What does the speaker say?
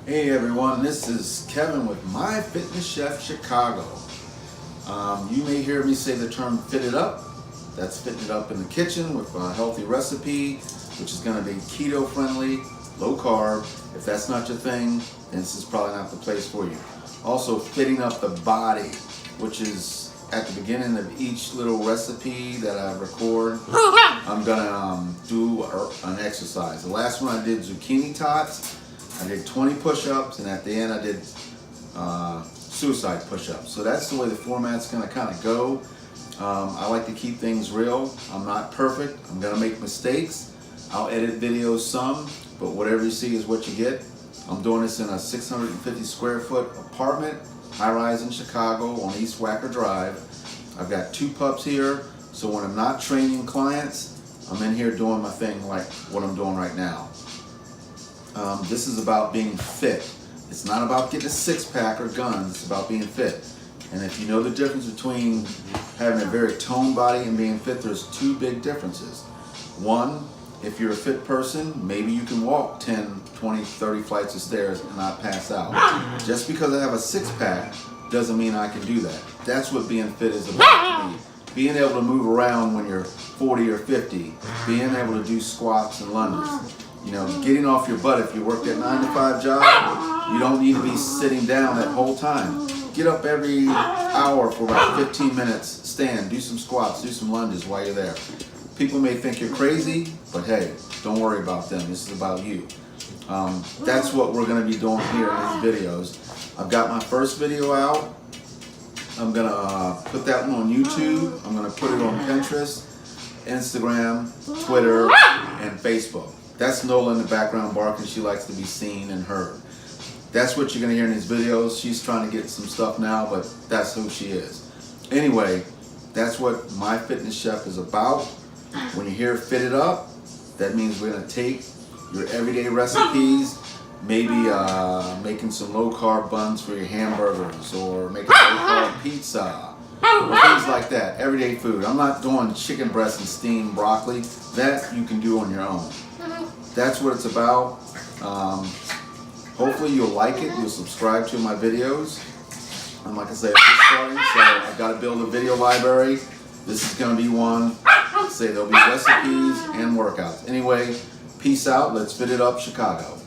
Hey everyone, this is Kevin with My Fitness Chef Chicago. You may hear me say the term fit it up. That's fitting it up in the kitchen with a healthy recipe, which is going to be keto friendly, low carb. If that's not your thing, then this is probably not the place for you. Also fitting up the body, which is at the beginning of each little recipe that I record. I'm going to do an exercise. The last one I did zucchini tots. I did 20 push-ups, and at the end I did suicide push-ups. So that's the way the format's going to kind of go. I like to keep things real. I'm not perfect. I'm going to make mistakes. I'll edit videos some, but whatever you see is what you get. I'm doing this in a 650 square foot apartment, high-rise in Chicago on East Wacker Drive. I've got 2 pups here, so when I'm not training clients, I'm in here doing my thing like what I'm doing right now. This is about being fit. It's not about getting a six-pack or guns. It's about being fit. And if you know the difference between having a very toned body and being fit, there's 2 big differences. One, if you're a fit person, maybe you can walk 10, 20, 30 flights of stairs and not pass out. Just because I have a six-pack doesn't mean I can do that. That's what being fit is about to me. Being able to move around when you're 40 or 50, being able to do squats and lunges. You know, getting off your butt. If you work that 9-to-5 job, you don't need to be sitting down that whole time. Get up every hour for about 15 minutes, stand, do some squats, do some lunges while you're there. People may think you're crazy, but hey, don't worry about them. This is about you. That's what we're going to be doing here in these videos. I've got my first video out. I'm going to put that one on YouTube. I'm going to put it on Pinterest, Instagram, Twitter, and Facebook. That's Nola in the background barking. She likes to be seen and heard. That's what you're going to hear in these videos. She's trying to get some stuff now, but that's who she is. Anyway, that's what My Fitness Chef is about. When you hear fit it up, that means we're going to take your everyday recipes, maybe making some low-carb buns for your hamburgers, or making low-carb pizza, or things like that, everyday food. I'm not doing chicken breast and steamed broccoli. That you can do on your own. That's what it's about. Hopefully you'll like it. You'll subscribe to my videos. And like I said, I'm just starting, so I've got to build a video library. This is going to be one. There'll be recipes and workouts. Anyway, peace out. Let's fit it up, Chicago.